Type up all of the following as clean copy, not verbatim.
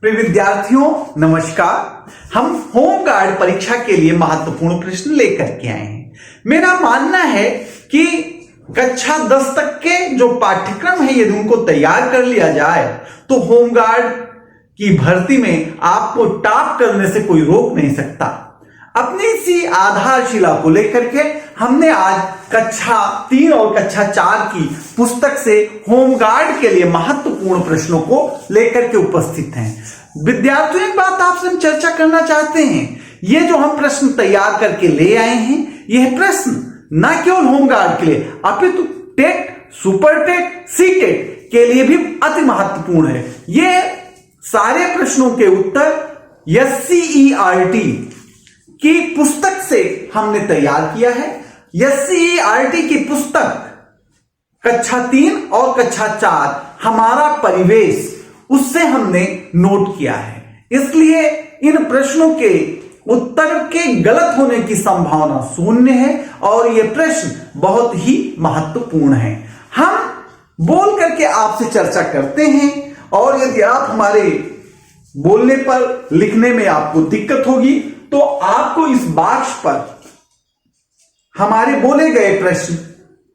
प्रिय विद्यार्थियों नमस्कार। हम होम गार्ड परीक्षा के लिए महत्वपूर्ण प्रश्न लेकर के आए हैं। मेरा मानना है कि कक्षा 10 तक के जो पाठ्यक्रम है यदि उनको तैयार कर लिया जाए तो होम गार्ड की भर्ती में आपको टॉप करने से कोई रोक नहीं सकता। अपनी इसी आधारशिला को लेकर के हमने आज कक्षा 3 और कक्षा 4 की पुस्तक से होम गार्ड के लिए महत्वपूर्ण प्रश्नों को लेकर के उपस्थित हैं। विद्यार्थियों, एक बात आपसे हम चर्चा करना चाहते हैं। ये जो हम प्रश्न तैयार करके ले आए हैं, यह प्रश्न न केवल होम गार्ड के लिए अपितु TET, super TET, C TET के लिए भी अति महत्वपूर्ण है। ये सारे प्रश्नों के उत्तर SCERT की पुस्तक से हमने तैयार किया है। SCERT की पुस्तक कक्षा 3 और कक्षा 4 हमारा परिवेश, उससे हमने नोट किया है। इसलिए इन प्रश्नों के उत्तर के गलत होने की संभावना शून्य है और ये प्रश्न बहुत ही महत्वपूर्ण है। हम बोल करके आपसे चर्चा करते हैं और यदि आप हमारे बोलने पर लिखने में आपको दिक्कत होगी तो आपको इस बॉक्स पर हमारे बोले गए प्रश्न,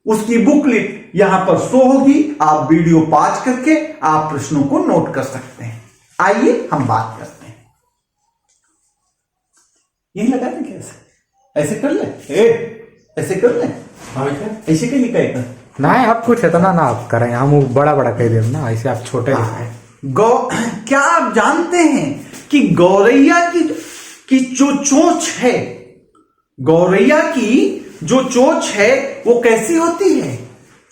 उसकी बुकलेट यहां पर शो होगी। आप वीडियो पॉज करके आप प्रश्नों को नोट कर सकते हैं। आइए हम बात करते हैं। यही लगा दें कैसे? ऐसे कर ले, ऐसे कर ले, ऐसे कहीं कहेगा ना आप कुछ इतना ना आप करें, हम बड़ा बड़ा कह दें ना, ऐसे आप छोटे क्या आप जानते हैं कि गौरैया की जो चोंच है, गौरैया की जो चोंच है वो कैसी होती है?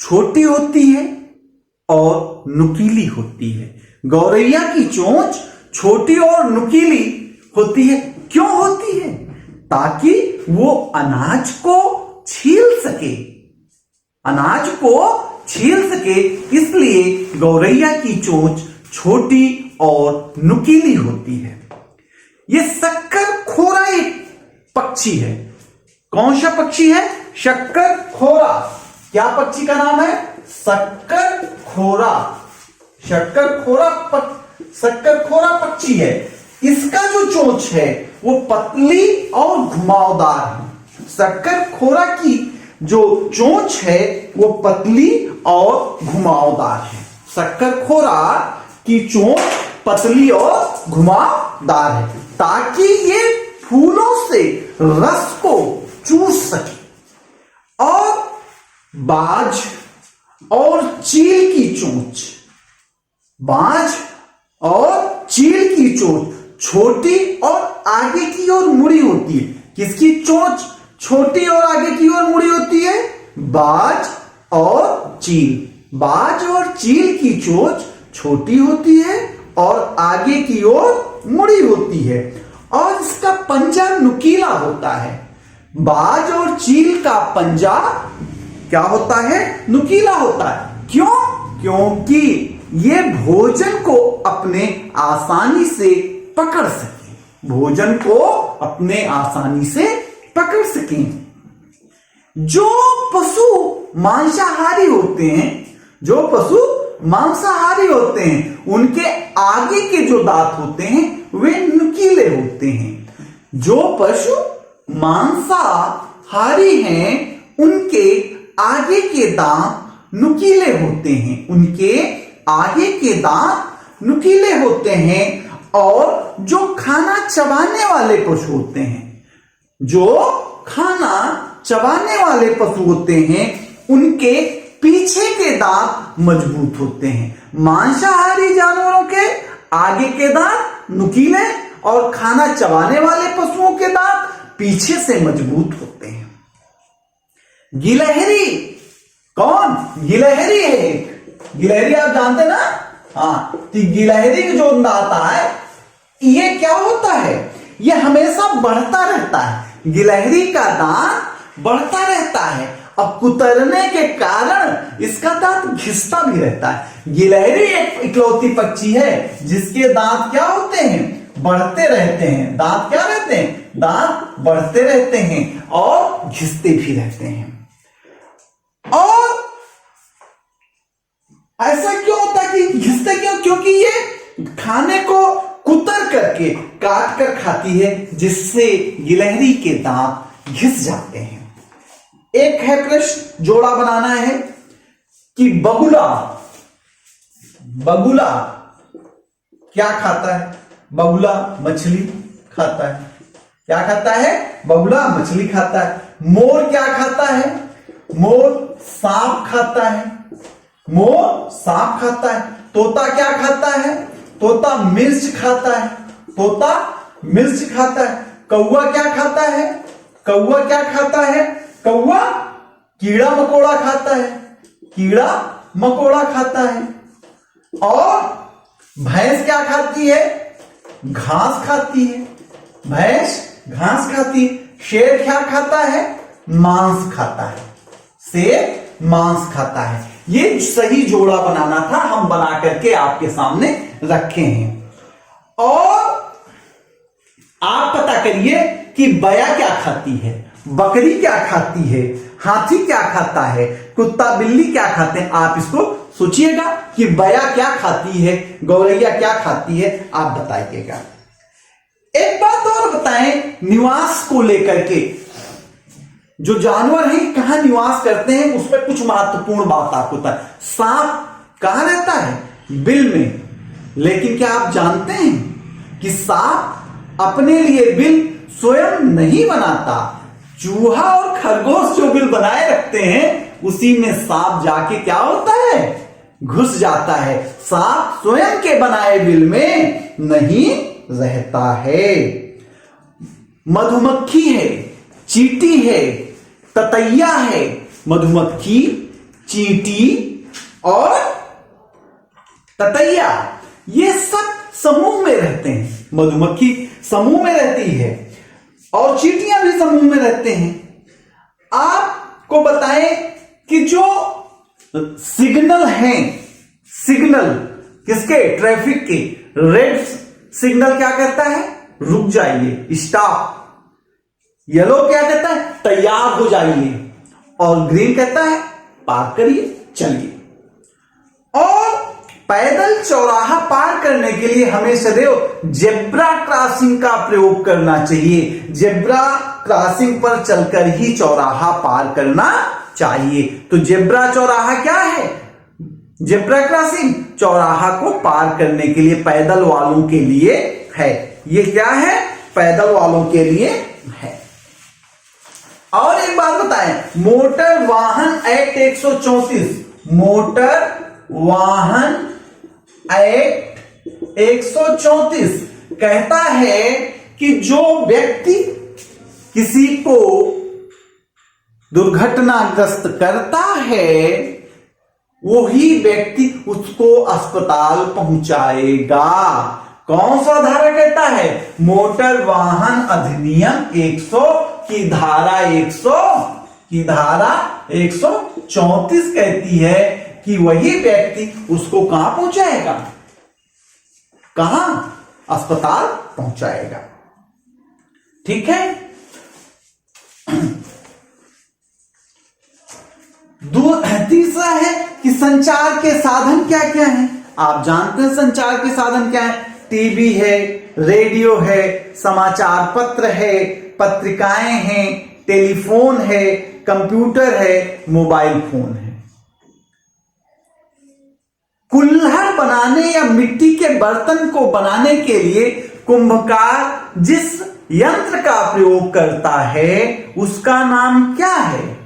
छोटी होती है और नुकीली होती है। गौरैया की चोंच छोटी और नुकीली होती है। क्यों होती है? ताकि वो अनाज को छील सके, अनाज को छील सके, इसलिए गौरैया की चोंच छोटी और नुकीली होती है। यह शक्करखोरा एक पक्षी है। कौन सा पक्षी है? शक्करखोरा। क्या पक्षी का नाम है? शक्करखोरा। शक्करखोरा पक्षी है। इसका जो चोंच है वो पतली और घुमावदार है। शक्करखोरा की जो चोंच है वो पतली और घुमावदार है। शक्करखोरा की चोंच पतली और घुमावदार है ताकि ये फूलों से रस को चूस सके। और बाज और चील की चोंच, बाज और चील की चोंच छोटी और आगे की ओर मुड़ी होती है। किसकी चोंच छोटी और आगे की ओर मुड़ी होती है? बाज और चील। बाज और चील की चोंच छोटी होती है और आगे की ओर मुड़ी होती है और इसका पंजा नुकीला होता है। बाज और चील का पंजा क्या होता है? नुकीला होता है। क्यों? क्योंकि ये भोजन को अपने आसानी से पकड़ सके, भोजन को अपने आसानी से पकड़ सके। जो पशु मांसाहारी होते हैं, जो पशु मांसाहारी होते हैं, उनके आगे के जो दांत होते हैं वे नुकीले होते हैं। जो पशु मांसाहारी हैं उनके आगे के दांत नुकीले होते हैं, उनके आगे के दांत नुकीले होते हैं। और जो खाना चबाने वाले पशु होते हैं, जो खाना चबाने वाले पशु होते हैं, उनके पीछे के दांत मजबूत होते हैं। मांसाहारी जानवरों के आगे के दांत नुकीले और खाना चबाने वाले पशुओं के दांत पीछे से मजबूत होते हैं। गिलहरी, कौन? गिलहरी है। गिलहरी आप जानते ना? हाँ, तो गिलहरी का जो दांत है ये क्या होता है? ये हमेशा बढ़ता रहता है। गिलहरी का दांत बढ़ता रहता है। अब कुतरने के कारण इसका दांत घिसता भी रहता है। गिलहरी एक इकलौती पक्षी है जिसके दांत क्या होते हैं? बढ़ते रहते हैं। दांत क्या रहते हैं? दांत बढ़ते रहते हैं और घिसते भी रहते हैं। और ऐसा क्यों होता है कि घिसते क्यों? क्योंकि ये खाने को काट कर खाती है, जिससे गिलहरी के दांत घिस जाते हैं। एक है प्रश्न, जोड़ा बनाना है कि बगुला क्या खाता है? बगुला मछली खाता है। क्या खाता है? बगुला मछली खाता है। मोर क्या खाता है? मोर सांप खाता है। मोर सांप खाता है। तोता क्या खाता है? तोता मिर्च खाता है। तोता मिर्च खाता है। कौवा क्या खाता है? कौवा क्या खाता है? कौवा कीड़ा मकोड़ा खाता है। कीड़ा मकोड़ा खाता है। और भैंस क्या खाती है? घास खाती है। भैंस घास खाती है। शेर क्या खाता है? मांस खाता है। शेर मांस खाता है। ये सही जोड़ा बनाना था, हम बना करके आपके सामने रखे हैं। और आप पता करिए कि बया क्या खाती है, बकरी क्या खाती है, हाथी क्या खाता है, कुत्ता बिल्ली क्या खाते हैं। आप इसको सोचिएगा कि बया क्या खाती है, गौरैया क्या खाती है, आप बताइएगा। एक बात और बताएं, निवास को लेकर के, जो जानवर हैं कहां निवास करते हैं, उस पर कुछ महत्वपूर्ण बात आपको होता है। सांप कहां रहता है? बिल में। लेकिन क्या आप जानते हैं कि सांप अपने लिए बिल स्वयं नहीं बनाता? चूहा और खरगोश जो बिल बनाए रखते हैं, उसी में सांप जाके क्या होता है? घुस जाता है। सांप स्वयं के बनाए बिल में नहीं रहता है। मधुमक्खी है, चींटी है, ततैया है। मधुमक्खी, चींटी और ततैया ये सब समूह में रहते हैं। मधुमक्खी समूह में रहती है और चींटियां भी समूह में रहते हैं। आपको बताएं कि जो सिग्नल हैं, सिग्नल किसके? ट्रैफिक के। रेड सिग्नल क्या कहता है? रुक जाइए, स्टॉप। येलो क्या कहता है? तैयार हो जाइए। और ग्रीन कहता है पार करिए, चलिए। और पैदल चौराहा पार करने के लिए हमें सदैव जेब्रा क्रॉसिंग का प्रयोग करना चाहिए। जेब्रा क्रॉसिंग पर चलकर ही चौराहा पार करना चाहिए। तो जेब्रा चौराहा क्या है? जेब्रा क्रॉसिंग चौराहा को पार करने के लिए पैदल वालों के लिए है। ये क्या है? पैदल वालों के लिए है। और एक बात बताएं, मोटर वाहन एक्ट 134, मोटर वाहन एक्ट 134 कहता है कि जो व्यक्ति किसी को दुर्घटनाग्रस्त करता है, वही व्यक्ति उसको अस्पताल पहुंचाएगा। कौन सा धारा कहता है? मोटर वाहन अधिनियम 100 की धारा 134 कहती है कि वही व्यक्ति उसको कहां पहुंचाएगा? कहां? अस्पताल पहुंचाएगा। ठीक है। तीसरा है कि संचार के साधन क्या क्या हैं। आप जानते हैं संचार के साधन क्या है? टीवी है, रेडियो है, समाचार पत्र है, पत्रिकाएं हैं, टेलीफोन है, कंप्यूटर है, मोबाइल फोन है। कुल्हड़ बनाने या मिट्टी के बर्तन को बनाने के लिए कुंभकार जिस यंत्र का प्रयोग करता है, उसका नाम क्या है?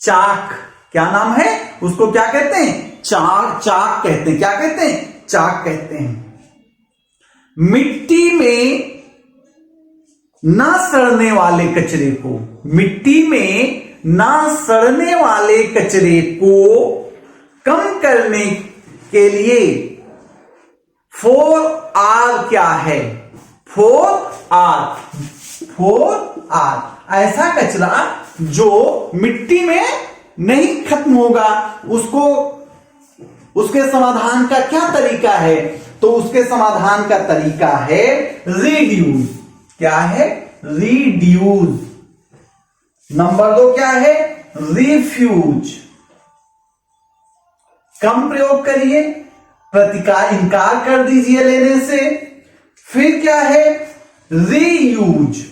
चाक। क्या नाम है? उसको क्या कहते हैं? चाक कहते हैं। क्या कहते हैं? चाक कहते हैं। मिट्टी में ना सड़ने वाले कचरे को, मिट्टी में ना सड़ने वाले कचरे को कम करने के लिए 4R क्या है? 4R ऐसा कचरा जो मिट्टी में नहीं खत्म होगा, उसको, उसके समाधान का क्या तरीका है? तो उसके समाधान का तरीका है रिड्यूस। क्या है? रिड्यूस। नंबर 2 क्या है? रिफ्यूज। कम प्रयोग करिए, प्रतिकार इनकार कर दीजिए लेने से, फिर क्या है, रीयूज,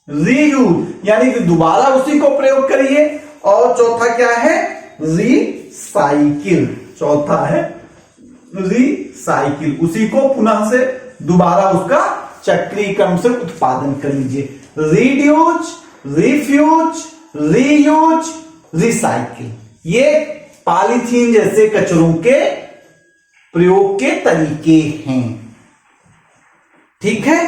रीयूज यानी कि दोबारा उसी को प्रयोग करिए। और चौथा क्या है, रिसाइकिल, चौथा है रिसाइकिल, उसी को पुनः से दोबारा उसका चक्रीय क्रम से उत्पादन कर लीजिए। रिड्यूज, रिफ्यूज, रीयूज, रिसाइकिल, ये पॉलीथीन जैसे कचरों के प्रयोग के तरीके हैं। ठीक है,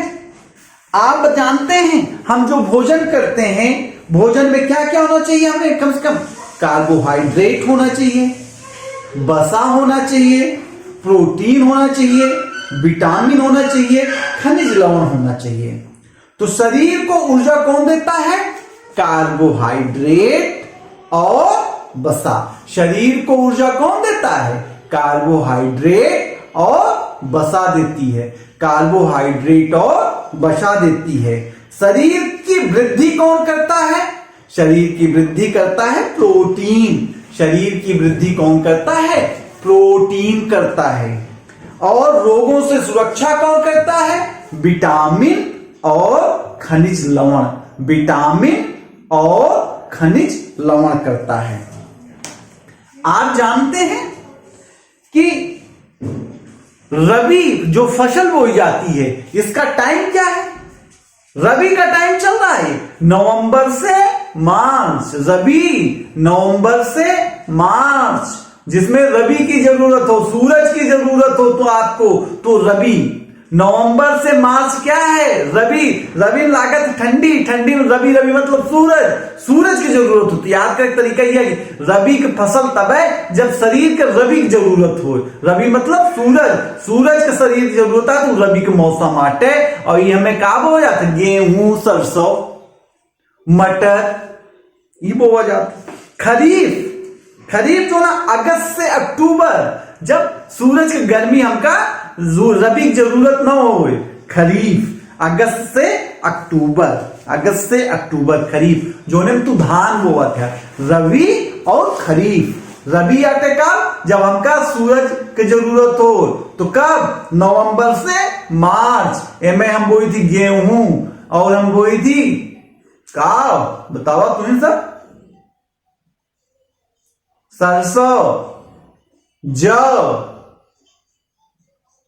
आप जानते हैं हम जो भोजन करते हैं, भोजन में क्या क्या होना चाहिए, हमें कम से कम कार्बोहाइड्रेट होना चाहिए, वसा होना चाहिए, प्रोटीन होना चाहिए, विटामिन होना चाहिए, खनिज लवण होना चाहिए। तो शरीर को ऊर्जा कौन देता है, कार्बोहाइड्रेट और वसा। शरीर को ऊर्जा कौन देता है, कार्बोहाइड्रेट और वसा देती है, कार्बोहाइड्रेट और वसा देती है। शरीर की वृद्धि कौन करता है, शरीर की वृद्धि करता है प्रोटीन, शरीर की वृद्धि कौन करता है, प्रोटीन करता है। और रोगों से सुरक्षा कौन करता है, विटामिन और खनिज लवण, विटामिन और खनिज लवण करता है। आप जानते हैं कि रबी जो फसल बोई जाती है, इसका टाइम क्या है, रबी का टाइम चल रहा है नवंबर से मार्च, रबी नवंबर से मार्च, जिसमें रबी की जरूरत हो, सूरज की जरूरत हो तो आपको, तो रबी नवंबर से मार्च क्या है, रबी, रबी लागत ठंडी, ठंडी में रबी, रबी मतलब सूरज, सूरज की जरूरत होती है। याद का एक तरीका यह है, रबी की फसल तब है जब शरीर के रबी की जरूरत हो, रबी मतलब सूरज, सूरज के शरीर की जरूरत है तो रबी के मौसम आटे। और ये हमें का बोया जाता है, गेहूं, सरसों, मटर, ये बोया जाता। खरीफ, खरीफ जो ना अगस्त से अक्टूबर, जब सूरज की गर्मी हमका रबी की जरूरत ना हो, खरीफ अगस्त से अक्टूबर, अगस्त से अक्टूबर खरीफ, जो ने तू धान बोआ था, रबी और खरीफ। रबी आटे का जब हमका सूरज की जरूरत हो, तो कब, नवंबर से मार्च। एमे हम बोई थी गेहूं और हम बोई थी का, बताओ तुम्हें सब, सरसों, जौ,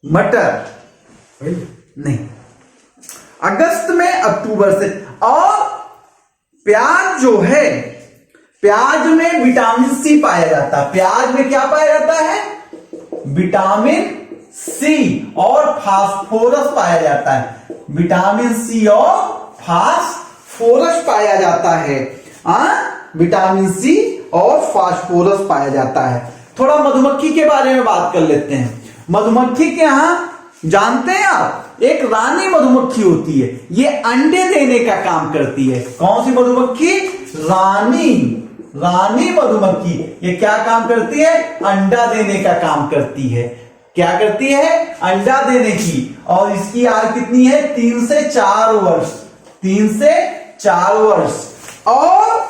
मटर नहीं, अगस्त में अक्टूबर से। और प्याज जो है, प्याज में विटामिन सी पाया जाता है, प्याज में क्या पाया जाता है, विटामिन सी और फास्फोरस पाया जाता है, विटामिन सी और फास्फोरस पाया जाता है, विटामिन सी और फास्फोरस पाया जाता है। थोड़ा मधुमक्खी के बारे में बात कर लेते हैं। मधुमक्खी के यहां जानते हैं आप, एक रानी मधुमक्खी होती है, ये अंडे देने का काम करती है। कौन सी मधुमक्खी, रानी, रानी मधुमक्खी, ये क्या काम करती है, अंडा देने का काम करती है। क्या करती है, अंडा देने की। और इसकी आयु कितनी है, 3 से 4 वर्ष, 3 से 4 वर्ष। और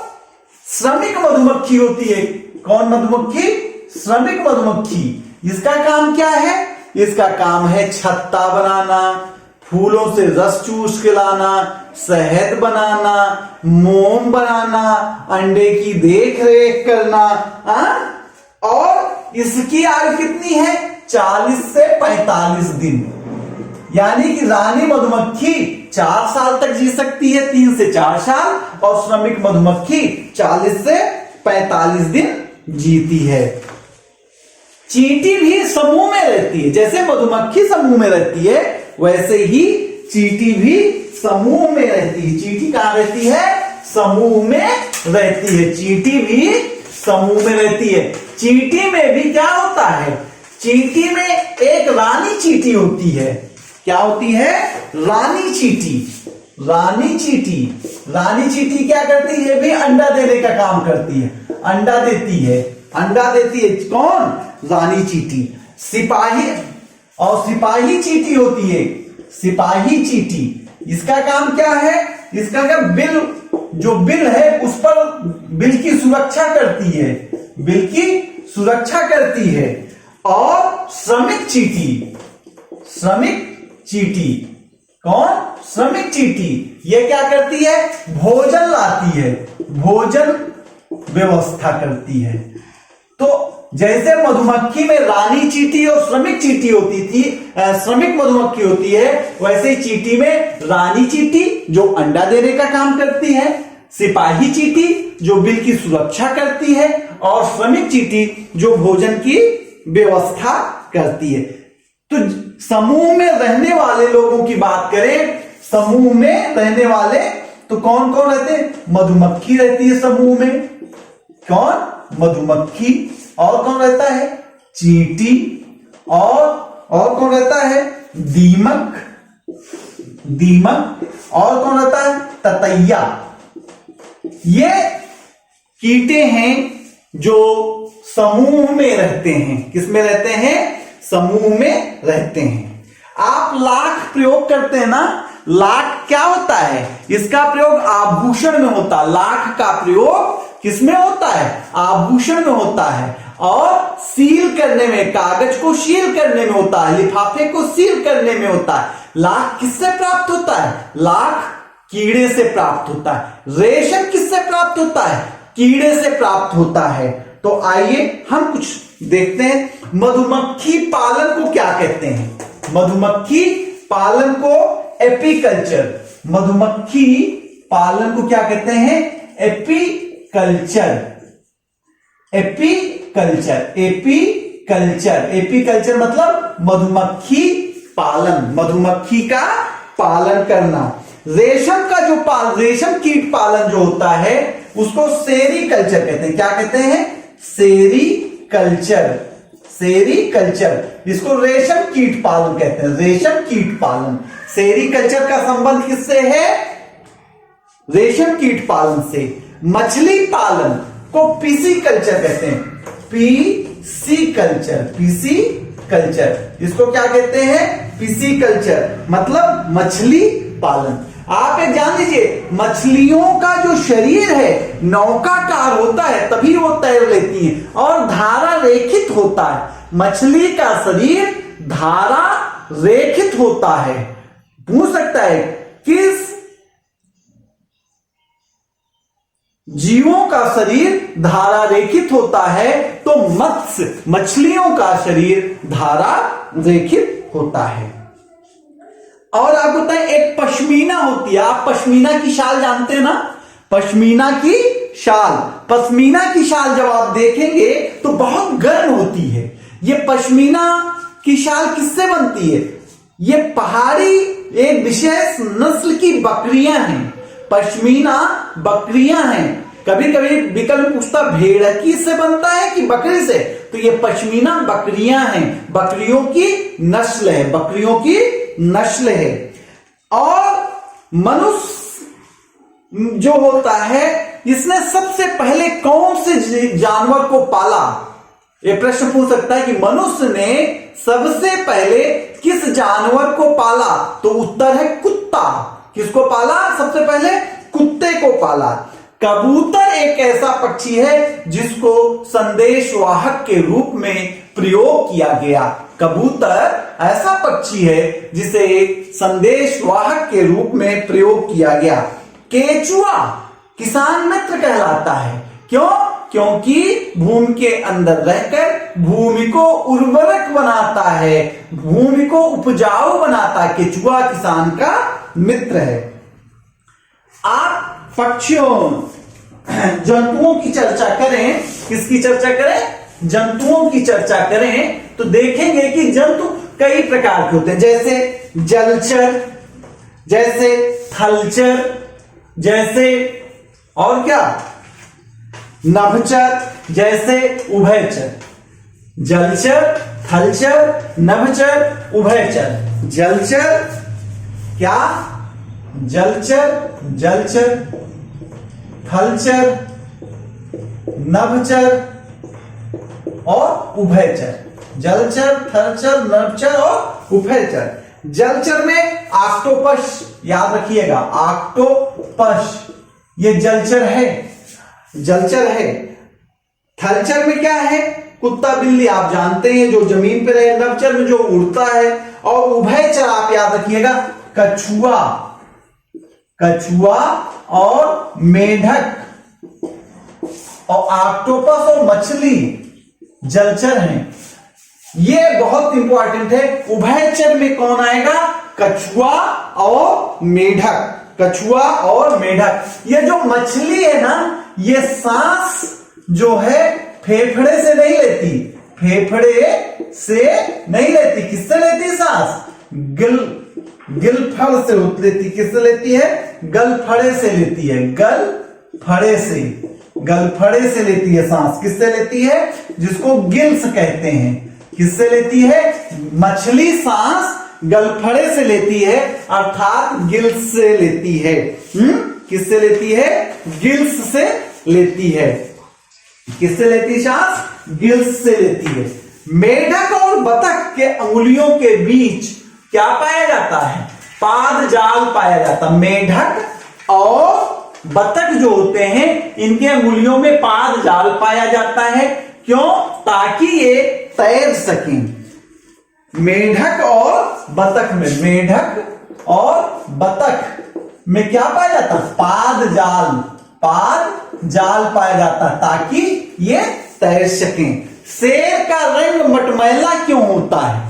श्रमिक मधुमक्खी होती है, कौन मधुमक्खी, श्रमिक मधुमक्खी। इसका काम क्या है, इसका काम है छत्ता बनाना, फूलों से रस चूस के लाना, शहद बनाना, मोम बनाना, अंडे की देख रेख करना। और इसकी आयु कितनी है, 40 से 45 दिन। यानी कि रानी मधुमक्खी 4 साल तक जी सकती है, 3 से 4 साल, और श्रमिक मधुमक्खी 40 से 45 दिन जीती है। चींटी भी समूह में रहती है, जैसे मधुमक्खी समूह में रहती है, वैसे ही चींटी भी समूह में रहती है। चींटी कहां रहती है, समूह में रहती है, चींटी भी समूह में रहती है। चींटी में भी क्या होता है, चींटी में एक रानी चींटी होती है। क्या होती है, रानी चींटी, रानी चींटी। रानी चींटी क्या करती है, भी अंडा देने का काम करती है, अंडा देती है, अंडा देती है। कौन, रानी चींटी। सिपाही, और सिपाही चींटी होती है, सिपाही चींटी। इसका काम क्या है, इसका क्या, बिल, जो बिल है उस पर बिल की सुरक्षा करती है, बिल की सुरक्षा करती है। और श्रमिक चींटी, श्रमिक चींटी। कौन? श्रमिक चींटी। ये क्या करती है? भोजन लाती है, भोजन व्यवस्था करती है। तो जैसे मधुमक्खी में रानी चींटी और श्रमिक चींटी होती थी, श्रमिक मधुमक्खी होती है, वैसे ही चींटी में रानी चींटी जो अंडा देने का काम करती है, सिपाही चींटी जो बिल की सुरक्षा करती है, और श्रमिक चींटी जो भोजन की व्यवस्था करती है। तो समूह में रहने वाले लोगों की बात करें, समूह में रहने वाले तो कौन कौन रहते हैं? मधुमक्खी रहती है समूह में। कौन? मधुमक्खी। और कौन रहता है? चींटी। और कौन रहता है? दीमक। दीमक। और कौन रहता है? ततैया। ये कीटे हैं जो समूह में रहते हैं। किस में रहते हैं? समूह में रहते हैं। आप लाख प्रयोग करते हैं ना, लाख क्या होता है? इसका प्रयोग आभूषण में होता है। लाख का प्रयोग किसमें होता है? आभूषण में होता है। और सील करने में, कागज को सील करने में होता है, लिफाफे को सील करने में होता है। लाख किससे प्राप्त होता है? लाख कीड़े से प्राप्त होता है। रेशम किससे प्राप्त होता है? कीड़े से प्राप्त होता है। तो आइए हम कुछ देखते हैं। मधुमक्खी पालन को क्या कहते हैं? मधुमक्खी पालन को एपीकल्चर। मधुमक्खी पालन को क्या कहते हैं? एपीकल्चर। एपीकल्चर। एपीकल्चर। एपीकल्चर मतलब मधुमक्खी पालन, मधुमक्खी का पालन करना। रेशम का जो रेशम कीट पालन जो होता है उसको सेरीकल्चर कहते हैं। क्या कहते हैं? सेरीकल्चर। सेरीकल्चर। इसको रेशम कीट पालन कहते हैं। रेशम कीट पालन। सेरीकल्चर का संबंध किससे है? रेशम कीट पालन से। मछली पालन को पिसीकल्चर कहते हैं। पिसीकल्चर। पिसीकल्चर। इसको क्या कहते हैं? पिसीकल्चर मतलब मछली पालन। आप एक जान लीजिए, मछलियों का जो शरीर है नौकाकार होता है, तभी वो तैर लेती हैं, और धारा रेखित होता है। मछली का शरीर धारा रेखित होता है। पूछ सकता है किस जीवों का शरीर धारा रेखित होता है? तो मत्स्य, मछलियों का शरीर धारा रेखित होता है। और आपको बताएं, एक पश्मीना होती है। आप पश्मीना की शाल जानते हैं ना? पश्मीना की शाल। पश्मीना की शाल जब आप देखेंगे तो बहुत गर्म होती है। ये पश्मीना की शाल किससे बनती है? ये पहाड़ी एक विशेष नस्ल की बकरियां हैं। पश्मीना बकरियां हैं। कभी कभी विकल्प पूछता भेड़ की से बनता है कि बकरी से, तो ये पश्मीना बकरियां हैं। बकरियों की नस्ल है, बकरियों की नस्ल है। और मनुष्य जो होता है, इसने सबसे पहले कौन से जानवर को पाला? ये प्रश्न पूछ सकता है कि मनुष्य ने सबसे पहले किस जानवर को पाला? तो उत्तर है कुत्ता। किसको पाला? सबसे पहले कुत्ते को पाला। कबूतर एक ऐसा पक्षी है जिसको संदेशवाहक के रूप में प्रयोग किया गया। कबूतर ऐसा पक्षी है जिसे संदेशवाहक के रूप में प्रयोग किया गया। केचुआ किसान मित्र कहलाता है। क्यों? क्योंकि भूमि के अंदर रहकर भूमि को उर्वरक बनाता है, भूमि को उपजाऊ बनाता है। केचुआ किसान का मित्र है। आप पक्षियों, जंतुओं की चर्चा करें। किसकी चर्चा करें? जंतुओं की चर्चा करें तो देखेंगे कि जंतु कई प्रकार के होते हैं। जैसे जलचर, जैसे थलचर, जैसे और क्या नभचर, जैसे उभयचर। जलचर, थलचर, नभचर, उभयचर। जलचर क्या? जलचर, जलचर, थलचर, नभचर और उभयचर। जलचर, थलचर, नभचर और उभयचर। जलचर में ऑक्टोपस, याद रखिएगा, ऑक्टोपस ये जलचर है, जलचर है। थलचर में क्या है? कुत्ता बिल्ली आप जानते हैं जो जमीन पे रहे, नभचर में जो उड़ता है, और उभयचर आप याद रखिएगा कछुआ, कछुआ और मेढक, और ऑक्टोपस और मछली जलचर हैं। ये बहुत इंपॉर्टेंट है। उभयचर में कौन आएगा? कछुआ और मेढक, कछुआ और मेढक। ये जो मछली है ना, ये सांस जो है फेफड़े से नहीं लेती, फेफड़े से नहीं लेती। किससे लेती सांस? गिलफड़ से लेती। किससे लेती है? गलफड़े से लेती है, गलफड़े से, गलफड़े से लेती है सांस। किससे लेती है? जिसको गिल्स कहते हैं। किससे लेती है? मछली सांस गलफड़े से लेती है, अर्थात गिल्स से लेती है। किससे लेती है? गिल्स से लेती है। किससे लेती सांस? गिल्स से लेती है। मेढक और बतख के अंगुलियों के बीच क्या पाया जाता है? पाद जाल पाया जाता। मेढक और बतख जो होते हैं, इनके अंगुलियों में पाद जाल पाया जाता है। क्यों? ताकि ये तैर सकें। मेढक और बतख में, मेढक और बतख में क्या पाया जाता? पाद जाल, पाद जाल पाया जाता ताकि ये तैर सकें। शेर का रंग मटमैला क्यों होता है?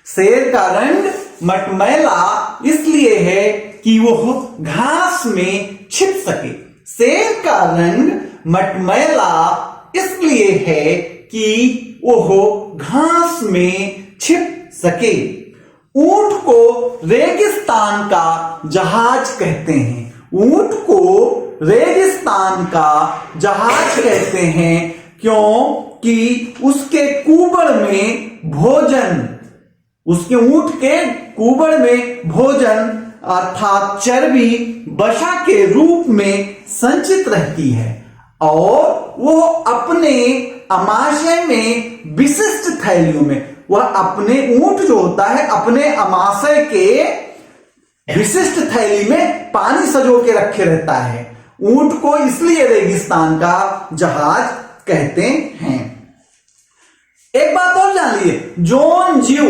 शेर का रंग मटमैला इसलिए है कि वो घास में छिप सके। शेर का रंग मटमैला इसलिए है कि वो घास में छिप सके। ऊंट को रेगिस्तान का जहाज कहते हैं। ऊंट को रेगिस्तान का जहाज कहते हैं क्योंकि उसके कुबड़ में भोजन, उसके ऊंट के कुबड़ में भोजन अर्थात चर्बी वसा के रूप में संचित रहती है, और वो अपने अमाशय में विशिष्ट थैलियों में, वह अपने ऊंट जो होता है अपने अमाशय के विशिष्ट थैली में पानी सजो के रखे रहता है। ऊंट को इसलिए रेगिस्तान का जहाज कहते हैं। एक बात और जान लीजिए, जोन जीव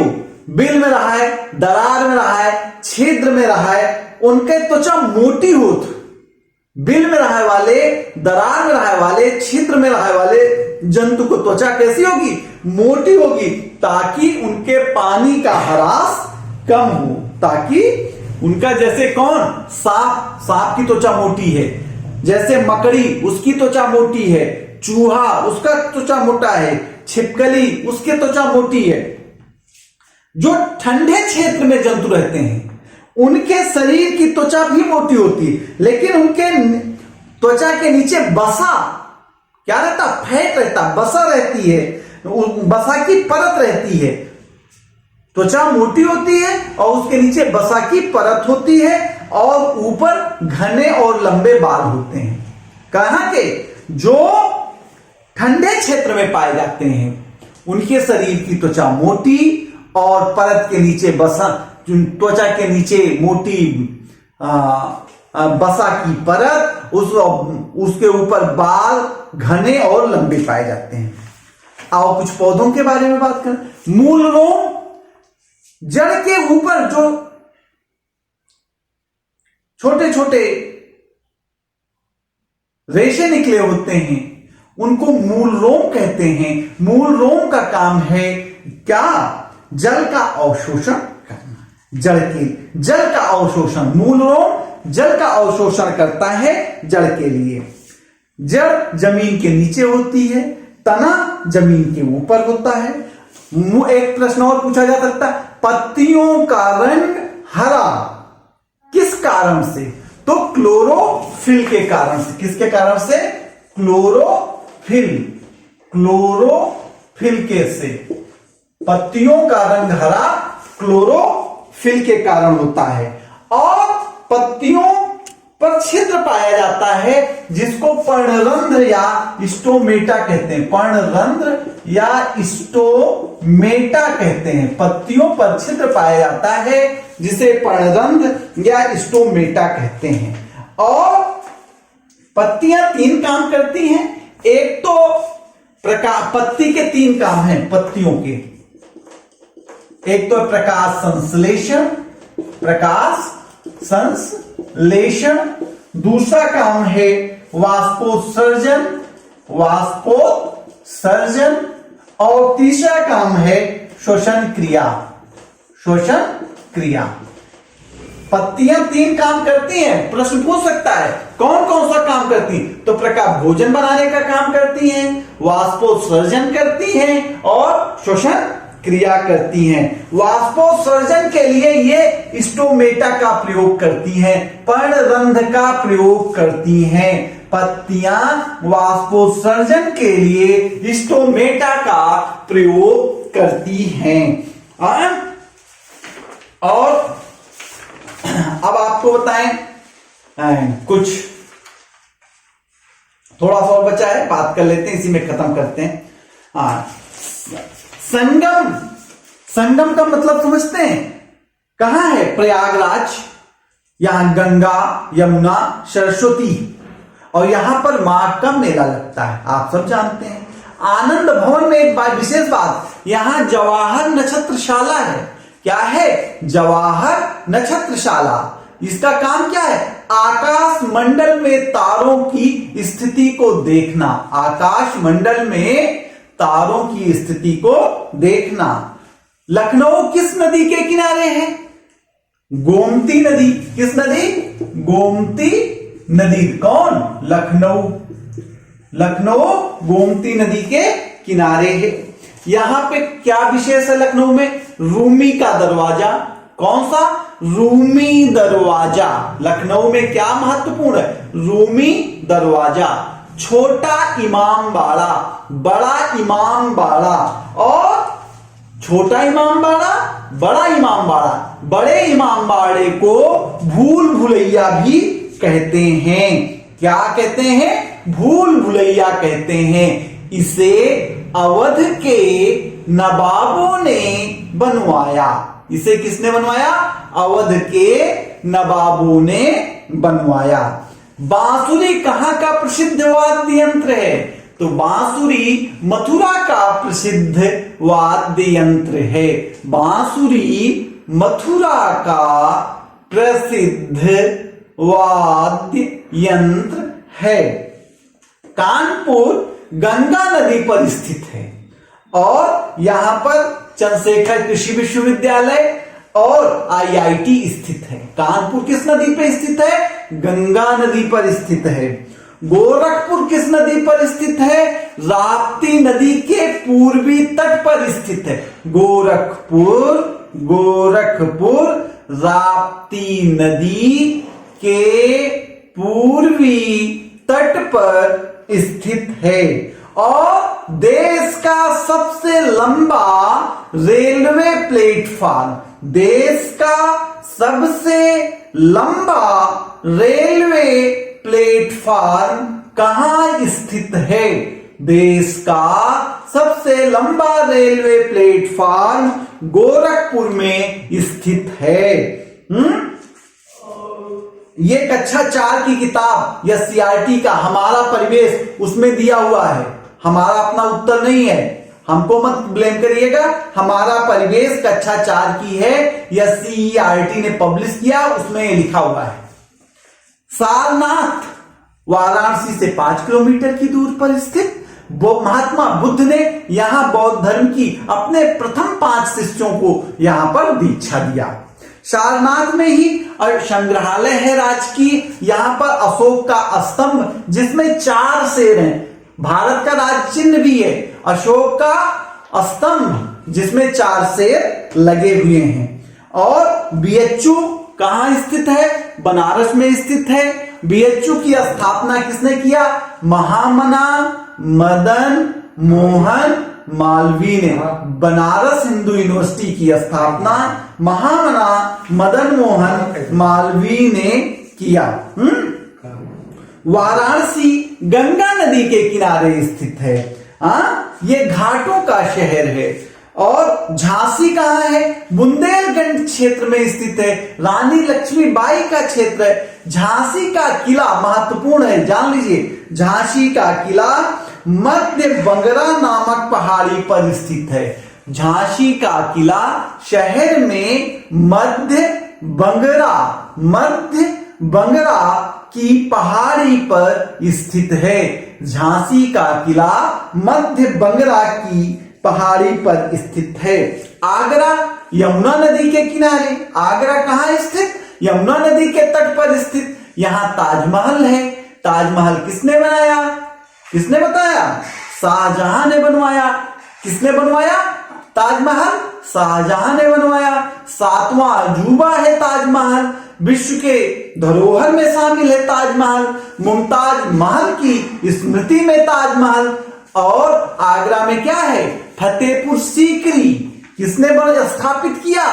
बिल में रहा है, दरार में रहा है, छिद्र में रहा है, उनके त्वचा मोटी होती। बिल में रहने वाले, दरार में रहने वाले, छिद्र में रहने वाले जंतु को त्वचा कैसी होगी? मोटी होगी, ताकि उनके पानी का ह्रास कम हो। ताकि उनका, जैसे कौन? सांप, सांप की त्वचा मोटी है। जैसे मकड़ी, उसकी त्वचा मोटी है। चूहा, उसका त्वचा मोटा है। छिपकली, उसकी त्वचा मोटी है। जो ठंडे क्षेत्र में जंतु रहते हैं उनके शरीर की त्वचा भी मोटी होती है, लेकिन उनके त्वचा के नीचे बसा क्या रहता? फैट रहता, बसा रहती है, बसा की परत रहती है। त्वचा मोटी होती है और उसके नीचे बसा की परत होती है, और ऊपर घने और लंबे बाल होते हैं। कहां के? जो ठंडे क्षेत्र में पाए जाते हैं उनके शरीर की त्वचा मोटी और परत के नीचे बसा, त्वचा के नीचे मोटी बसा की परत, उसके ऊपर बाल घने और लंबे पाए जाते हैं। आओ कुछ पौधों के बारे में बात करें। मूल रोम, जड़ के ऊपर जो छोटे छोटे रेशे निकले होते हैं उनको मूल रोम कहते हैं। मूल रोम का काम है क्या? जल का अवशोषण करना। जल का अवशोषण, मूल रोम जल का अवशोषण करता है जड़ के लिए। जड़ जमीन के नीचे होती है, तना जमीन के ऊपर होता है। एक प्रश्न और पूछा जा सकता है, पत्तियों का रंग हरा किस कारण से? तो क्लोरोफिल के कारण से। किसके कारण से? क्लोरोफिल, क्लोरोफिल के से। पत्तियों का रंग हरा क्लोरोफिल के कारण होता है। और पत्तियों पर छिद्र पाया जाता है जिसको पर्णरंध्र या स्टोमेटा कहते हैं। पर्णरंध्र या स्टोमेटा कहते हैं। पत्तियों पर छिद्र पाया जाता है जिसे पर्णरंध्र या स्टोमेटा कहते हैं। और पत्तियां तीन काम करती हैं। एक तो पत्ती के 3 काम हैं पत्तियों के। एक तो प्रकाश संश्लेषण, दूसरा काम है वाष्पोत्सर्जन, और तीसरा काम है श्वसन क्रिया। पत्तियां 3 काम करती हैं। प्रश्न पूछ सकता है कौन कौन सा काम करती हैं? तो प्रकाश भोजन बनाने का काम करती हैं, वाष्पोत्सर्जन करती हैं और श्वसन क्रिया करती हैं। वाष्पोत्सर्जन के लिए ये स्टोमेटा का प्रयोग करती हैं, पर्णरंध्र का प्रयोग करती हैं। पत्तियां वाष्पोत्सर्जन के लिए स्टोमेटा का प्रयोग करती हैं। और अब आपको बताएं कुछ, थोड़ा सा और बचा है, बात कर लेते हैं, इसी में खत्म करते हैं। संगम का मतलब समझते हैं? कहां है? प्रयागराज, यहां गंगा, यमुना, सरस्वती, और यहां पर माघ का मेला लगता है, आप सब जानते हैं। आनंद भवन में एक विशेष बात, यहां जवाहर नक्षत्रशाला है। क्या है? जवाहर नक्षत्रशाला। इसका काम क्या है? आकाश मंडल में तारों की स्थिति को देखना। आकाश मंडल में तारों की स्थिति को देखना। लखनऊ किस नदी के किनारे है? गोमती नदी। किस नदी? गोमती नदी। कौन? लखनऊ गोमती नदी के किनारे है। यहां पे क्या विशेष है लखनऊ में? रूमी का दरवाजा। कौन सा? रूमी दरवाजा। लखनऊ में क्या महत्वपूर्ण है? रूमी दरवाजा। छोटा इमामबाड़ा, बड़ा इमामबाड़ा, और छोटा इमामबाड़ा, बड़ा इमामबाड़ा। बड़े इमामबाड़े को भूल भुलैया भी कहते हैं। क्या कहते हैं? भूल भुलैया कहते हैं। इसे अवध के नवाबों ने बनवाया। इसे किसने बनवाया? अवध के नवाबों ने बनवाया। बांसुरी कहां का प्रसिद्ध वाद्य यंत्र है? तो बांसुरी मथुरा का प्रसिद्ध वाद्य यंत्र है। बांसुरी मथुरा का प्रसिद्ध वाद्य यंत्र है। कानपुर गंगा नदी पर स्थित है, और यहां पर चंद्रशेखर कृषि विश्वविद्यालय और आईआईटी स्थित है। कानपुर किस नदी पर स्थित है? गंगा नदी पर स्थित है। गोरखपुर किस नदी पर स्थित है? राप्ती नदी के पूर्वी तट पर स्थित है। गोरखपुर राप्ती नदी के पूर्वी तट पर स्थित है। और देश का सबसे लंबा रेलवे प्लेटफार्म, देश का सबसे लंबा रेलवे प्लेटफार्म कहां स्थित है? देश का सबसे लंबा रेलवे प्लेटफार्म गोरखपुर में स्थित है। ये कक्षा 4 की किताब या सीआरटी का हमारा परिवेश उसमें दिया हुआ है, हमारा अपना उत्तर नहीं है, हमको मत ब्लेम करिएगा। हमारा परिवेश कक्षा 4 की है या सीईआरटी ने पब्लिश किया, उसमें लिखा हुआ है। सारनाथ वाराणसी से 5 किलोमीटर की दूर पर स्थित। महात्मा बुद्ध ने यहां बौद्ध धर्म की अपने प्रथम 5 शिष्यों को यहां पर दीक्षा दिया। सारनाथ में ही संग्रहालय है राजकीय, यहां पर अशोक का स्तंभ जिसमें 4 शेर हैं, भारत का राज चिन्ह भी है, अशोक का स्तंभ जिसमें 4 शेर लगे हुए हैं। और बीएचयू कहां स्थित है? बनारस में स्थित है। बीएचयू की स्थापना किसने किया? महामना मदन मोहन मालवीय ने। बनारस हिंदू यूनिवर्सिटी की स्थापना महामना मदन मोहन मालवीय ने किया। वाराणसी गंगा नदी के किनारे स्थित है। ये घाटों का शहर है। और झांसी कहां है? बुंदेलखंड क्षेत्र में स्थित है। रानी लक्ष्मीबाई का क्षेत्र है। झांसी का किला महत्वपूर्ण है, जान लीजिए। झांसी का किला मध्य बंगरा नामक पहाड़ी पर स्थित है। झांसी का किला शहर में मध्य बंगरा की पहाड़ी पर स्थित है। झांसी का किला मध्य बंगरा की पहाड़ी पर स्थित है। आगरा यमुना नदी के किनारे। आगरा कहां स्थित? यमुना नदी के तट पर स्थित। यहां ताजमहल है। ताजमहल किसने बनाया? किसने बताया? शाहजहां ने बनवाया। किसने बनवाया ताजमहल? शाहजहां ने बनवाया। 7वां अजूबा है ताजमहल। विश्व के धरोहर में शामिल है ताजमहल। मुमताज महल की स्मृति में ताजमहल। और आगरा में क्या है? फतेहपुर सीकरी। किसने स्थापित किया?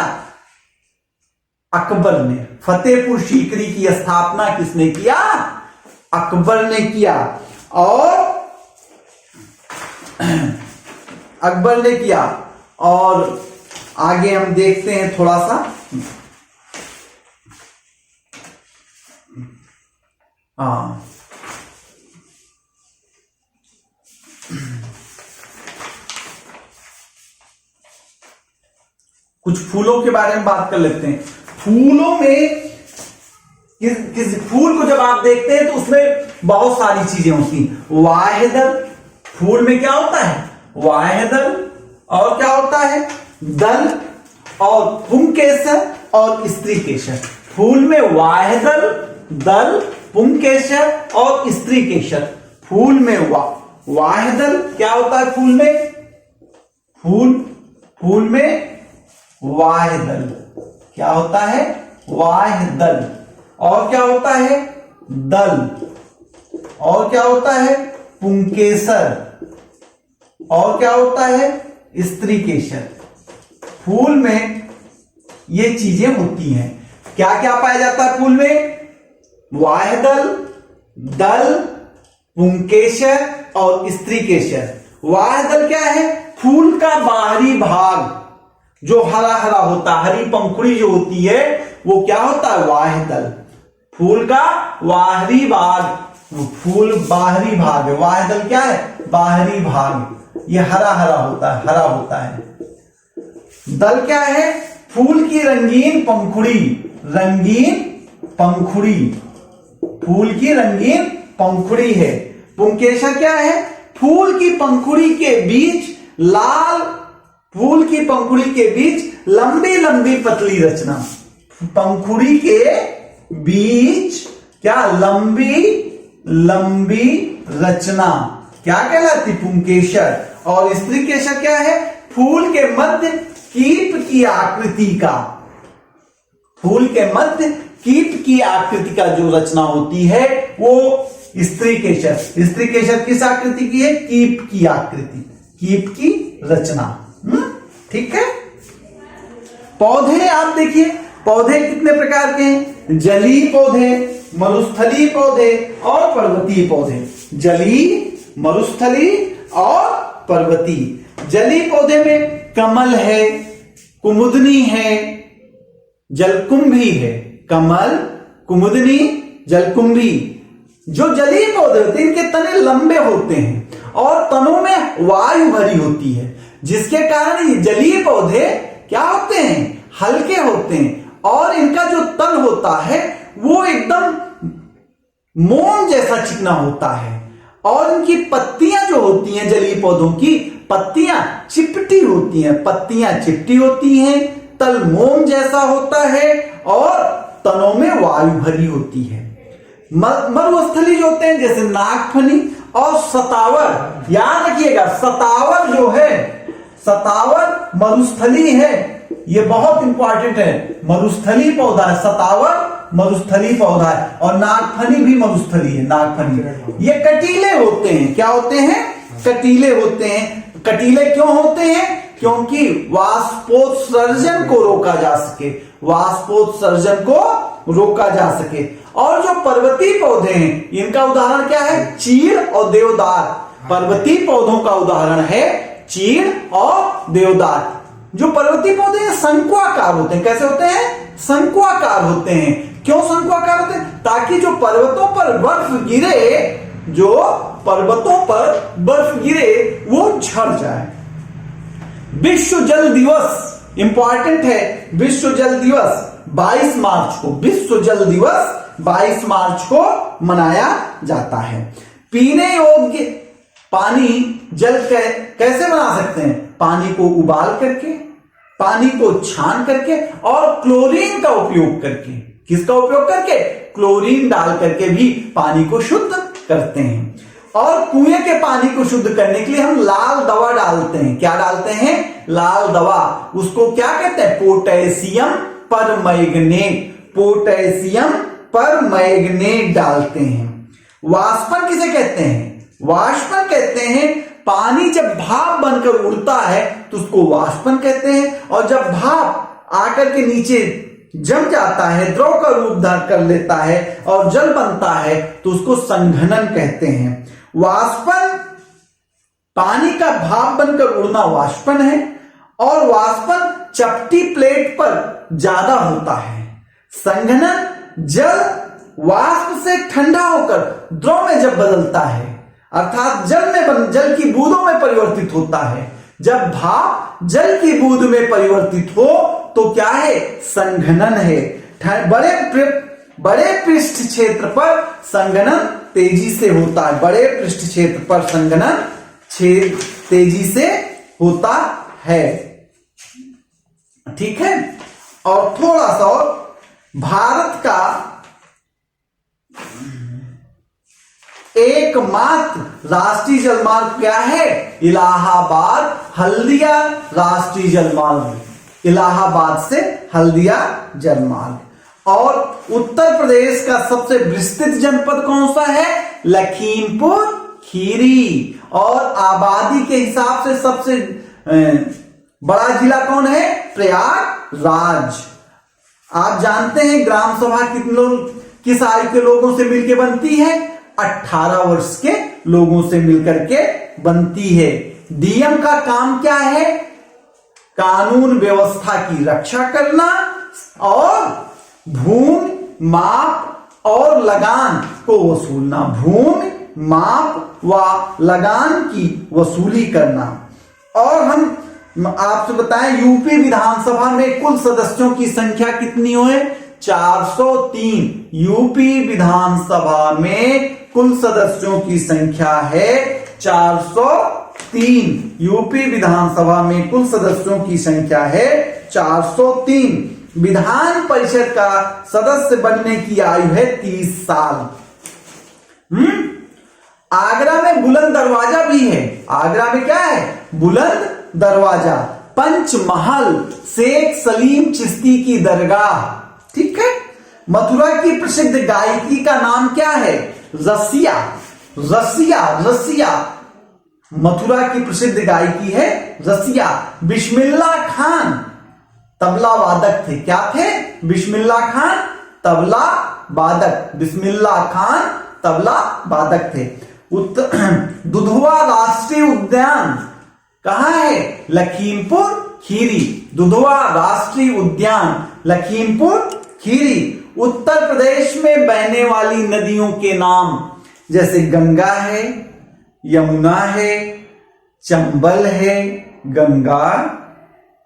अकबर ने। फतेहपुर सीकरी की स्थापना किसने किया? अकबर ने किया। और अकबर ने किया। और आगे हम देखते हैं थोड़ा सा। हाँ, कुछ फूलों के बारे में बात कर लेते हैं। फूलों में किस फूल को जब आप देखते हैं तो उसमें बहुत सारी चीजें होती हैं। वाहिदल, फूल में क्या होता है? वाहिदल। और क्या होता है? दल और पुंकेसर और स्त्रीकेसर। फूल में वाहिदल, दल, पुंकेसर और स्त्रीकेसर। फूल में वाहिदल क्या होता है? फूल में फूल में वाहिदल क्या होता है? वाहिदल। और क्या होता है? दल। और क्या होता है? पुंकेसर। और क्या होता है? स्त्रीकेसर। फूल में ये चीजें होती हैं। क्या क्या पाया जाता है फूल में? वाहिदल, दल, पुंकेसर और स्त्रीकेसर। वाहिदल क्या है? फूल का बाहरी भाग जो हरा हरा होता है, हरी पंखुड़ी जो होती है वो क्या होता है? वाहिदल। फूल का बाहरी भाग, फूल बाहरी भाग है। वाहिदल क्या है? बाहरी भाग। ये हरा हरा होता है, हरा होता है। दल क्या है? फूल की रंगीन पंखुड़ी। रंगीन पंखुड़ी, फूल की रंगीन पंखुड़ी है। पुंकेसर क्या है? फूल की पंखुड़ी के बीच लाल, फूल की पंखुड़ी के बीच लंबी लंबी पतली रचना। पंखुड़ी के बीच क्या? लंबी लंबी रचना क्या कहलाती? पुंकेसर। और स्त्रीकेसर क्या है? फूल के मध्य कीप की आकृति का, फूल के मध्य कीप की आकृति का जो रचना होती है वो स्त्रीकेसर। स्त्रीकेसर किस आकृति की है? कीप की आकृति, कीप की रचना। ठीक है। पौधे आप देखिए, पौधे कितने प्रकार के हैं? जलीय पौधे, मरुस्थलीय पौधे और पर्वतीय पौधे। जलीय, मरुस्थलीय और पर्वतीय। जलीय पौधे में कमल है, कुमुदनी है, जलकुंभी है। कमल, कुमुदनी, जलकुंभी। जो जलीय पौधे होते हैं इनके तने लंबे होते हैं और तनों में वायु भरी होती है, जिसके कारण ये जलीय पौधे क्या होते हैं? हल्के होते हैं। और इनका जो तन होता है वो एकदम मोम जैसा चिकना होता है। और इनकी पत्तियां जो होती हैं, जलीय पौधों की पत्तियां चिपटी होती हैं। पत्तियां चिपटी होती हैं, तल मोम जैसा होता है और तनों में वायु भरी होती है। मरुस्थली जो होते हैं जैसे नागफनी और सतावर, याद रखिएगा सतावर जो है, सतावर मरुस्थली है। ये बहुत इंपॉर्टेंट है। मरुस्थली पौधा है सतावर, मरुस्थली पौधा है। और नागफनी भी मरुस्थली है। नागफनी ये कटीले होते हैं। क्या होते हैं? कटीले होते हैं। कटीले क्यों होते हैं? क्योंकि वाष्पोत्सर्जन को रोका जा सके, वाष्पोत्सर्जन को रोका जा सके। और जो पर्वतीय पौधे हैं इनका उदाहरण क्या है? चीड़ और देवदार। पर्वतीय पौधों का उदाहरण है चीड़ और देवदार। जो पर्वतीय पौधे हैं शंकुआकार होते हैं। कैसे होते हैं? शंकुआकार होते हैं। क्यों शंकुआकार होते हैं? ताकि जो पर्वतों पर बर्फ गिरे, जो पर्वतों पर बर्फ गिरे वो झड़ जाए। विश्व जल दिवस इंपॉर्टेंट है। विश्व जल दिवस 22 मार्च को, विश्व जल दिवस 22 मार्च को मनाया जाता है। पीने योग्य पानी जल कैसे बना सकते हैं? पानी को उबाल करके, पानी को छान करके और क्लोरीन का उपयोग करके। किसका उपयोग करके? क्लोरीन डाल करके भी पानी को शुद्ध करते हैं। और कुएं के पानी को शुद्ध करने के लिए हम लाल दवा डालते हैं। क्या डालते हैं? लाल दवा। उसको क्या कहते हैं? Potassium permanganate. पोटेशियम परमैंगनेट डालते हैं। वाष्पन किसे कहते हैं? वाष्पन कहते हैं पानी जब भाप बनकर उड़ता है तो उसको वाष्पन कहते हैं, और जब भाप आकर के नीचे जम जाता है, द्रव का रूप धारण कर लेता है और जल बनता है तो उसको संघनन कहते हैं। वाष्पन, पानी का भाप बनकर उड़ना वाष्पन है, और वाष्पन चपटी प्लेट पर ज्यादा होता है। संघनन जल वाष्प से ठंडा होकर द्रव में जब बदलता है, अर्थात जल की बूंदों में परिवर्तित होता है। जब भाप जल की बूंद में परिवर्तित हो तो क्या है? संघनन है। बड़े पृष्ठ क्षेत्र पर संघनन तेजी से होता है। बड़े पृष्ठ क्षेत्र पर संघनन तेजी से होता है। ठीक है। और थोड़ा सा और, भारत का एकमात्र राष्ट्रीय जलमार्ग क्या है? इलाहाबाद हल्दिया राष्ट्रीय जलमार्ग। इलाहाबाद से हल्दिया जलमार्ग। और उत्तर प्रदेश का सबसे विस्तृत जनपद कौन सा है? लखीमपुर खीरी। और आबादी के हिसाब से सबसे बड़ा जिला कौन है? प्रयागराज। आप जानते हैं ग्राम सभा कितने लोग, किस आयु के लोगों से मिलकर बनती है? 18 वर्ष के लोगों से मिलकर के बनती है। डीएम का काम क्या है? कानून व्यवस्था की रक्षा करना और भूमि माप और लगान को वसूलना। भूमि माप व लगान की वसूली करना। और हम आपसे बताएं, यूपी विधानसभा में कुल सदस्यों की संख्या कितनी है? 403। यूपी विधानसभा में कुल सदस्यों की संख्या है 403। यूपी विधानसभा में कुल सदस्यों की संख्या है 403। विधान परिषद का सदस्य बनने की आयु है 30 साल। आगरा में बुलंद दरवाजा भी है। आगरा में क्या है? बुलंद दरवाजा। पंचमहल शेख सलीम चिश्ती की दरगाह। ठीक है। मथुरा की प्रसिद्ध गायकी का नाम क्या है? रसिया। रसिया रसिया मथुरा की प्रसिद्ध गायकी है रसिया। बिस्मिल्लाह खान तबला वादक थे। क्या थे? बिस्मिल्लाह खान तबला वादक। बिस्मिल्लाह खान तबला वादक थे। दुधवा राष्ट्रीय उद्यान कहां है? लखीमपुर खीरी। दुधवा राष्ट्रीय उद्यान लखीमपुर खीरी। उत्तर प्रदेश में बहने वाली नदियों के नाम जैसे गंगा है, यमुना है, चंबल है। गंगा,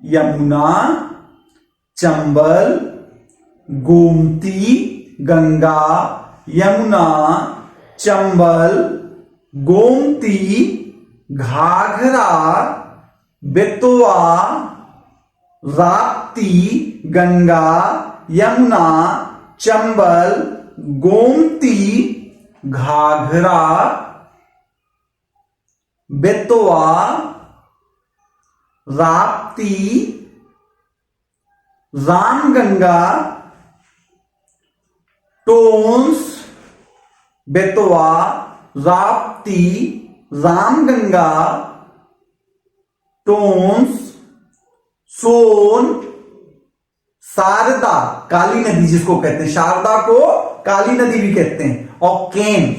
यमुना, चंबल, गोमती। गंगा, यमुना, चंबल, गोमती, घाघरा, बेतवा, राप्ती। गंगा, यमुना, चंबल, गोमती, घाघरा, बेतवा, राप्ती, रामगंगा, टोंस। बेतवा, राप्ती, रामगंगा, टोंस, सोन, शारदा काली नदी जिसको कहते हैं, शारदा को काली नदी भी कहते हैं, और केन।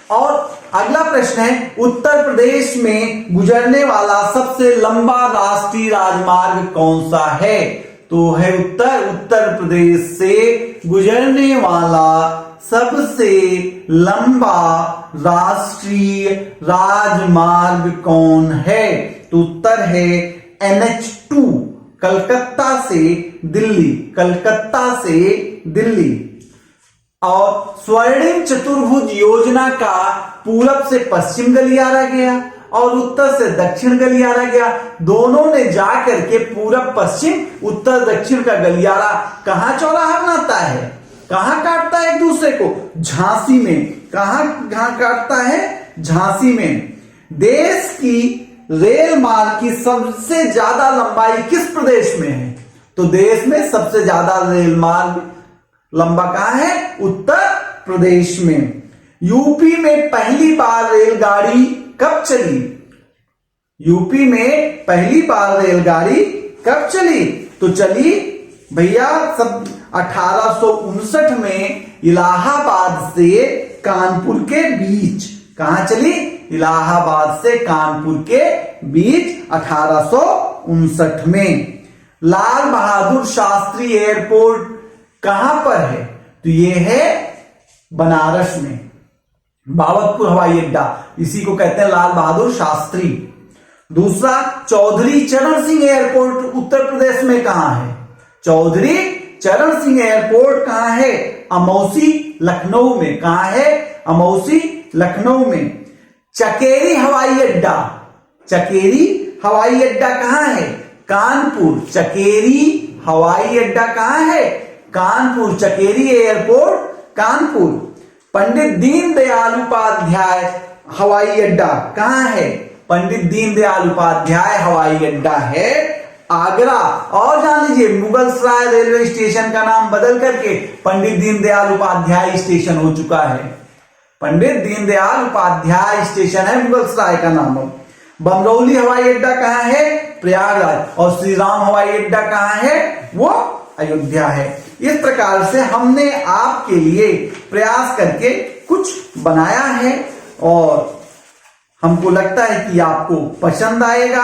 और अगला प्रश्न है, उत्तर प्रदेश में गुजरने वाला सबसे लंबा राष्ट्रीय राजमार्ग कौन सा है? तो है उत्तर प्रदेश से गुजरने वाला सबसे लंबा राष्ट्रीय राजमार्ग कौन है? तो उत्तर है NH2, कलकत्ता से दिल्ली, कलकत्ता से दिल्ली। और स्वर्णिम चतुर्भुज योजना का पूरब से पश्चिम गलियारा गया और उत्तर से दक्षिण गलियारा गया। दोनों ने जाकर के पूरब पश्चिम उत्तर दक्षिण का गलियारा कहां चौराहा बनाता है, कहां काटता है एक दूसरे को? झांसी में। कहां काटता है? झांसी में। देश की रेल मार्ग की सबसे ज्यादा लंबाई किस प्रदेश में है? तो देश में सबसे ज्यादा रेल मार्ग लंबा कहां है? उत्तर प्रदेश में। यूपी में पहली बार रेलगाड़ी कब चली? यूपी में पहली बार रेलगाड़ी कब चली? तो चली भैया सब 1859 में इलाहाबाद से कानपुर के बीच। कहां चली? इलाहाबाद से कानपुर के बीच 1859 में। लाल बहादुर शास्त्री एयरपोर्ट कहां पर है? तो ये है बनारस में, बाबतपुर हवाई अड्डा, इसी को कहते हैं लाल बहादुर शास्त्री। दूसरा, चौधरी चरण सिंह एयरपोर्ट उत्तर प्रदेश में कहां है? चौधरी चरण सिंह एयरपोर्ट कहां है? अमौसी लखनऊ में। कहां है? अमौसी लखनऊ में। चकेरी हवाई अड्डा, चकेरी हवाई अड्डा कहां है? कानपुर। चकेरी हवाई अड्डा कहां है? कानपुर। चकेरी एयरपोर्ट कानपुर। पंडित दीनदयाल उपाध्याय हवाई अड्डा कहां है? पंडित दीनदयाल उपाध्याय हवाई अड्डा है आगरा। और जान लीजिए, मुगल सराय रेलवे स्टेशन का नाम बदल करके पंडित दीनदयाल उपाध्याय स्टेशन हो चुका है। पंडित दीनदयाल उपाध्याय स्टेशन है मुगल सराय का नाम। बमरौली हवाई अड्डा कहां है? प्रयागराज। और श्री राम हवाई अड्डा कहां है? वो अयोध्या है। इस प्रकार से हमने आपके लिए प्रयास करके कुछ बनाया है और हमको लगता है कि आपको पसंद आएगा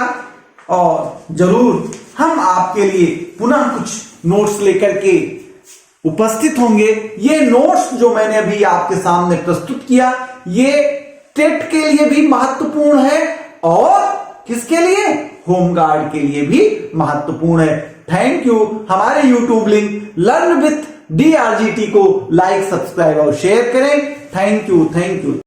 और जरूर हम आपके लिए पुनः कुछ नोट्स लेकर के उपस्थित होंगे। ये नोट्स जो मैंने अभी आपके सामने प्रस्तुत किया, ये टेट के लिए भी महत्वपूर्ण है और किसके लिए? होमगार्ड के लिए भी महत्वपूर्ण है। Thank you. हमारे YouTube link learn with DRGT को लाइक, सब्सक्राइब और शेयर करें। Thank you.